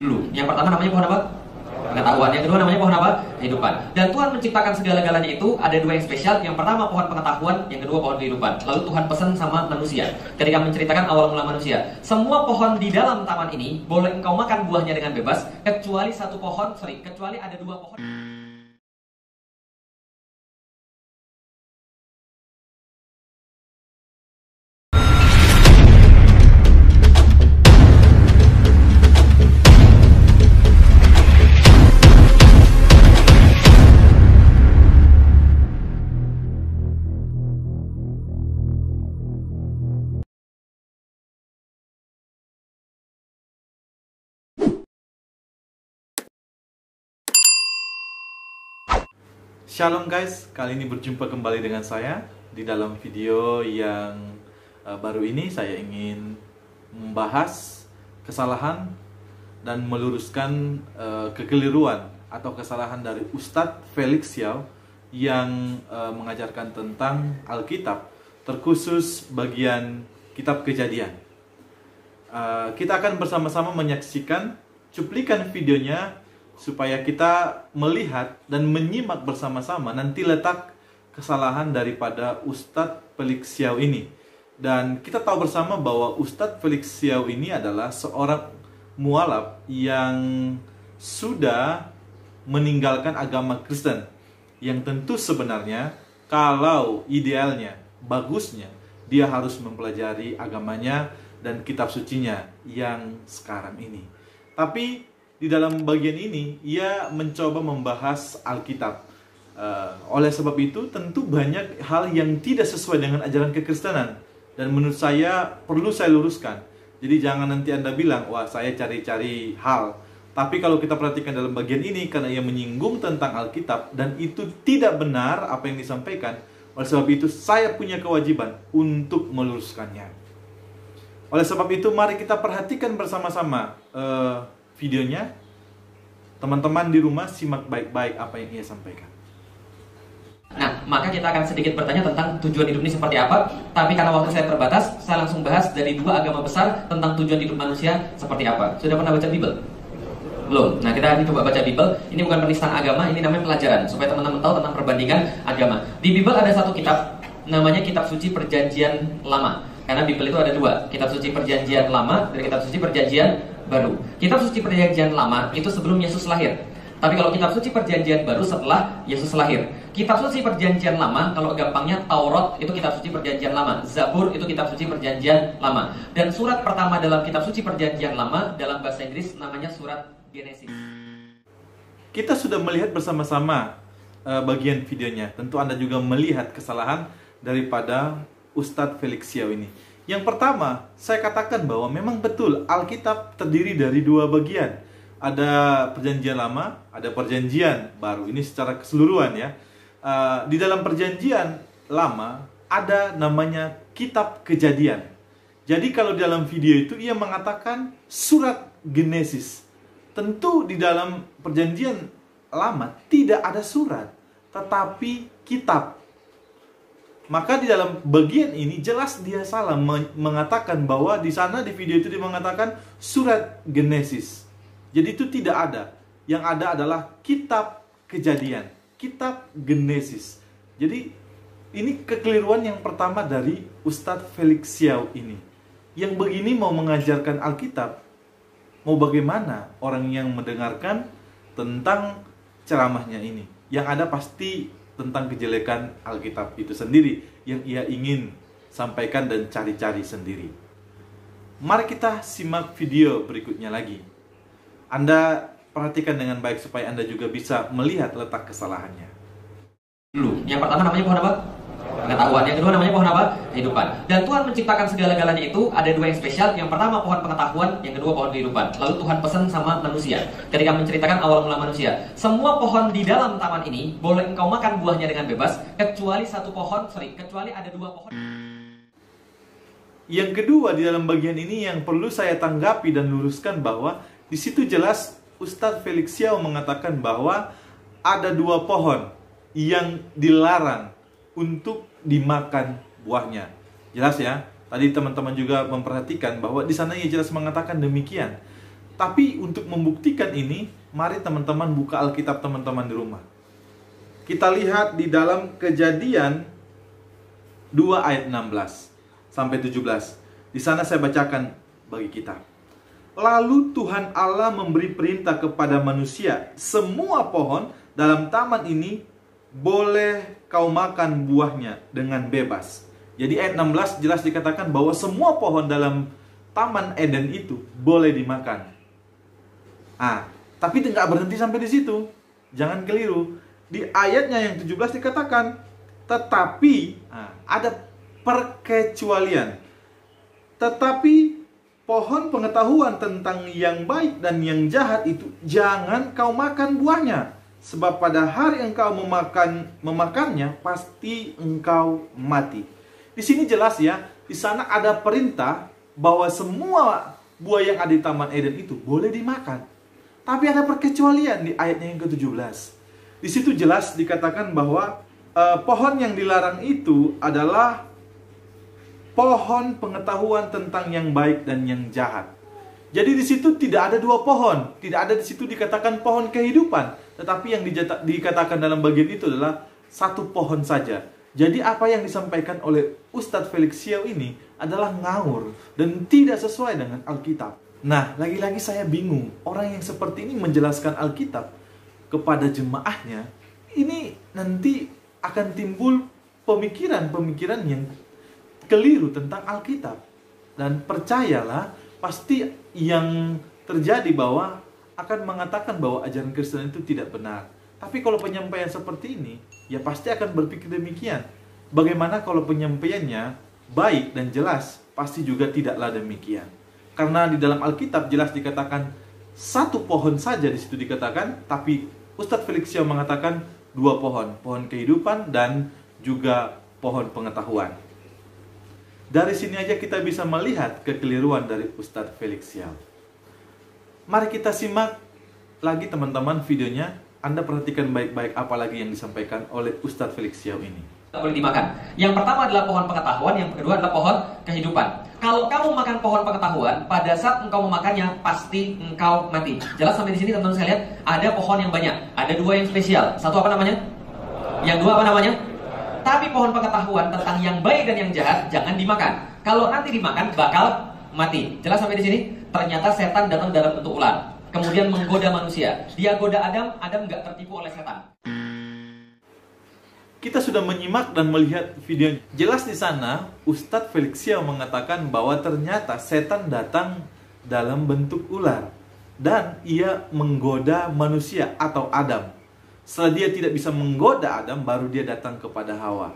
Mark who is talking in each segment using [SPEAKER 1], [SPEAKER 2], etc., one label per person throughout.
[SPEAKER 1] Dulu. Yang pertama namanya pohon apa? Pengetahuan. Yang kedua namanya pohon apa? Kehidupan. Dan Tuhan menciptakan segala-galanya itu ada dua yang spesial. Yang pertama pohon pengetahuan, yang kedua pohon kehidupan. Lalu Tuhan pesan sama manusia ketika menceritakan awal mula manusia. Semua pohon di dalam taman ini boleh engkau makan buahnya dengan bebas, kecuali kecuali ada dua pohon.
[SPEAKER 2] Shalom guys, kali ini berjumpa kembali dengan saya. Di dalam video yang baru ini saya ingin membahas kesalahan dan meluruskan kekeliruan atau kesalahan dari Ustadz Felix Xiao yang mengajarkan tentang Alkitab, terkhusus bagian kitab Kejadian. Kita akan bersama-sama menyaksikan cuplikan videonya supaya kita melihat dan menyimak bersama-sama nanti letak kesalahan daripada Ustadz Felix Xiao ini. Dan kita tahu bersama bahwa Ustadz Felix Xiao ini adalah seorang mualaf yang sudah meninggalkan agama Kristen, yang tentu sebenarnya kalau idealnya, bagusnya, dia harus mempelajari agamanya dan kitab sucinya yang sekarang ini. Tapi di dalam bagian ini, ia mencoba membahas Alkitab. Oleh sebab itu, tentu banyak hal yang tidak sesuai dengan ajaran kekristenan. Dan menurut saya, perlu saya luruskan. Jadi jangan nanti Anda bilang, wah saya cari-cari hal. Tapi kalau kita perhatikan dalam bagian ini, karena ia menyinggung tentang Alkitab, dan itu tidak benar apa yang disampaikan, oleh sebab itu, saya punya kewajiban untuk meluruskannya. Oleh sebab itu, mari kita perhatikan bersama-sama videonya. Teman-teman di rumah simak baik-baik apa yang ia sampaikan.
[SPEAKER 1] Nah, maka kita akan sedikit bertanya tentang tujuan hidup ini seperti apa. Tapi karena waktu saya terbatas, saya langsung bahas dari dua agama besar tentang tujuan hidup manusia seperti apa. Sudah pernah baca Bible? Belum. Nah, kita coba baca Bible. Ini bukan penistaan agama, ini namanya pelajaran supaya teman-teman tahu tentang perbandingan agama. Di Bible ada satu kitab namanya Kitab Suci Perjanjian Lama. Karena Bible itu ada dua, Kitab Suci Perjanjian Lama dan Kitab Suci Perjanjian Baru. Kitab Suci Perjanjian Lama itu sebelum Yesus lahir. Tapi kalau Kitab Suci Perjanjian Baru setelah Yesus lahir. Kitab Suci Perjanjian Lama, kalau gampangnya Taurat itu Kitab Suci Perjanjian Lama, Zabur itu Kitab Suci Perjanjian Lama. Dan surat pertama dalam Kitab Suci Perjanjian Lama dalam bahasa Inggris namanya surat Genesis.
[SPEAKER 2] Kita sudah melihat bersama-sama bagian videonya. Tentu Anda juga melihat kesalahan daripada Ustadz Felix Xiao ini. Yang pertama, saya katakan bahwa memang betul Alkitab terdiri dari dua bagian. Ada perjanjian lama, ada perjanjian baru. Ini secara keseluruhan ya. Di dalam perjanjian lama ada namanya kitab Kejadian. Jadi kalau di dalam video itu ia mengatakan surat Genesis. Tentu di dalam perjanjian lama tidak ada surat, tetapi kitab. Maka di dalam bagian ini jelas dia salah mengatakan bahwa di sana di video itu dia mengatakan surat Genesis. Jadi itu tidak ada. Yang ada adalah kitab Kejadian, kitab Genesis. Jadi ini kekeliruan yang pertama dari Ustadz Felix Xiao ini. Yang begini mau mengajarkan Alkitab, mau bagaimana orang yang mendengarkan tentang ceramahnya ini? Yang ada pasti tentang kejelekan Alkitab itu sendiri yang ia ingin sampaikan dan cari-cari sendiri. Mari kita simak video berikutnya lagi. Anda perhatikan dengan baik supaya Anda juga bisa melihat letak kesalahannya.
[SPEAKER 1] Dulu. Yang pertama namanya pohon apa? Pengetahuan. Yang kedua namanya pohon apa? Kehidupan. Dan Tuhan menciptakan segala-galanya itu ada dua yang spesial. Yang pertama pohon pengetahuan, yang kedua pohon kehidupan. Lalu Tuhan pesan sama manusia ketika menceritakan awal mula manusia. Semua pohon di dalam taman ini boleh engkau makan buahnya dengan bebas, kecuali kecuali ada dua pohon.
[SPEAKER 2] Yang kedua di dalam bagian ini yang perlu saya tanggapi dan luruskan bahwa di situ jelas Ustadz Felix Xiao mengatakan bahwa ada dua pohon yang dilarang untuk dimakan buahnya. Jelas ya. Tadi teman-teman juga memperhatikan bahwa di sana ia jelas mengatakan demikian. Tapi untuk membuktikan ini, mari teman-teman buka Alkitab teman-teman di rumah. Kita lihat di dalam Kejadian 2 ayat 16 sampai 17. Di sana saya bacakan bagi kita. Lalu Tuhan Allah memberi perintah kepada manusia, semua pohon dalam taman ini boleh kau makan buahnya dengan bebas. Jadi ayat 16 jelas dikatakan bahwa semua pohon dalam Taman Eden itu boleh dimakan. Tapi tidak berhenti sampai di situ. Jangan keliru. Di ayatnya yang 17 dikatakan, tetapi ada perkecualian. Tetapi pohon pengetahuan tentang yang baik dan yang jahat itu jangan kau makan buahnya, sebab pada hari engkau memakannya pasti engkau mati. Di sini jelas ya, di sana ada perintah bahwa semua buah yang ada di Taman Eden itu boleh dimakan. Tapi ada perkecualian di ayatnya yang ke-17. Di situ jelas dikatakan bahwa pohon yang dilarang itu adalah pohon pengetahuan tentang yang baik dan yang jahat. Jadi di situ tidak ada dua pohon, tidak ada di situ dikatakan pohon kehidupan, tetapi yang dikatakan dalam bagian itu adalah satu pohon saja. Jadi apa yang disampaikan oleh Ustadz Felix Xiao ini adalah ngawur dan tidak sesuai dengan Alkitab. Nah, lagi-lagi saya bingung, orang yang seperti ini menjelaskan Alkitab kepada jemaahnya, ini nanti akan timbul pemikiran-pemikiran yang keliru tentang Alkitab. Dan percayalah, pasti yang terjadi bahwa akan mengatakan bahwa ajaran Kristen itu tidak benar. Tapi kalau penyampaian seperti ini, ya pasti akan berpikir demikian. Bagaimana kalau penyampaiannya baik dan jelas? Pasti juga tidaklah demikian. Karena di dalam Alkitab jelas dikatakan satu pohon saja di situ dikatakan, tapi Ustadz Felix Xiao mengatakan dua pohon, pohon kehidupan dan juga pohon pengetahuan. Dari sini aja kita bisa melihat kekeliruan dari Ustadz Felix Xiao. Mari kita simak lagi teman-teman videonya. Anda perhatikan baik-baik apa lagi yang disampaikan oleh Ustadz Felix Xiao ini.
[SPEAKER 1] Tidak boleh dimakan. Yang pertama adalah pohon pengetahuan, yang kedua adalah pohon kehidupan. Kalau kamu makan pohon pengetahuan, pada saat engkau memakannya pasti engkau mati. Jelas sampai di sini teman-teman sekalian, ada pohon yang banyak, ada dua yang spesial. Satu apa namanya? Yang dua apa namanya? Tapi pohon pengetahuan tentang yang baik dan yang jahat jangan dimakan. Kalau nanti dimakan bakal mati. Jelas sampai di sini? Ternyata setan datang dalam bentuk ular, kemudian menggoda manusia. Dia goda Adam, Adam nggak tertipu oleh setan.
[SPEAKER 2] Kita sudah menyimak dan melihat video. Jelas di sana Ustadz Felix Xiao mengatakan bahwa ternyata setan datang dalam bentuk ular dan ia menggoda manusia atau Adam. Setelah dia tidak bisa menggoda Adam, baru dia datang kepada Hawa.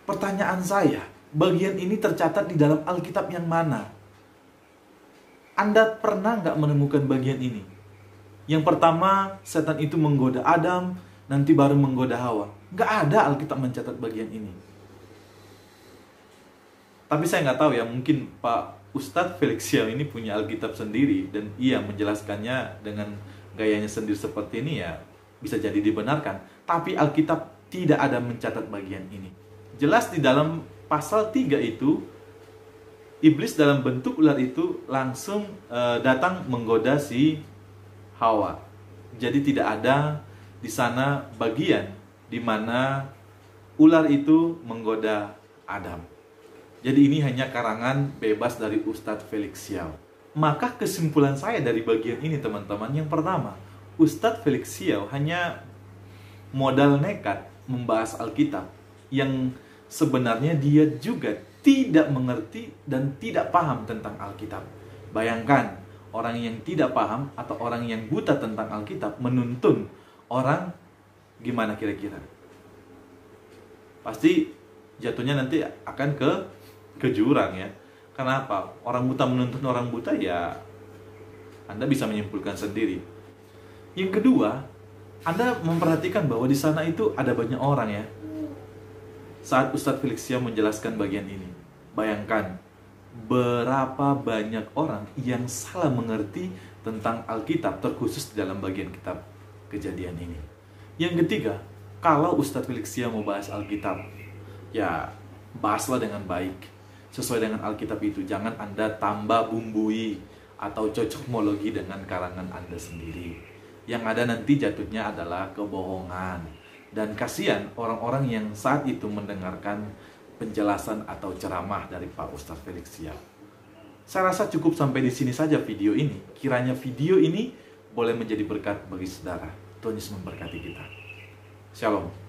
[SPEAKER 2] Pertanyaan saya, bagian ini tercatat di dalam Alkitab yang mana? Anda pernah nggak menemukan bagian ini? Yang pertama, setan itu menggoda Adam, nanti baru menggoda Hawa. Nggak ada Alkitab mencatat bagian ini. Tapi saya nggak tahu ya, mungkin Pak Ustadz Felix Xiao ini punya Alkitab sendiri dan ia menjelaskannya dengan gayanya sendiri seperti ini, ya bisa jadi dibenarkan. Tapi Alkitab tidak ada mencatat bagian ini. Jelas di dalam pasal 3 itu, iblis dalam bentuk ular itu langsung datang menggoda si Hawa. Jadi tidak ada di sana bagian di mana ular itu menggoda Adam. Jadi ini hanya karangan bebas dari Ustadz Felix Xiao. Maka kesimpulan saya dari bagian ini teman-teman, yang pertama, Ustadz Felix Xiao hanya modal nekat membahas Alkitab yang sebenarnya dia juga tidak mengerti dan tidak paham tentang Alkitab. Bayangkan, orang yang tidak paham atau orang yang buta tentang Alkitab menuntun orang, gimana kira-kira? Pasti jatuhnya nanti akan ke jurang ya. Kenapa? Orang buta menuntun orang buta, ya Anda bisa menyimpulkan sendiri. Yang kedua, Anda memperhatikan bahwa di sana itu ada banyak orang ya. Saat Ustadz Felix Xiao menjelaskan bagian ini, bayangkan berapa banyak orang yang salah mengerti tentang Alkitab, terkhusus di dalam bagian kitab Kejadian ini. Yang ketiga, kalau Ustadz Felix Xiao mau bahas Alkitab, ya bahaslah dengan baik, sesuai dengan Alkitab itu. Jangan Anda tambah bumbui atau cocokmologi dengan karangan Anda sendiri. Yang ada nanti jatuhnya adalah kebohongan. Dan kasihan orang-orang yang saat itu mendengarkan penjelasan atau ceramah dari Pak Ustadz Felix Siap. Saya rasa cukup sampai di sini saja video ini. Kiranya video ini boleh menjadi berkat bagi saudara. Tuhan Yesus memberkati kita. Shalom.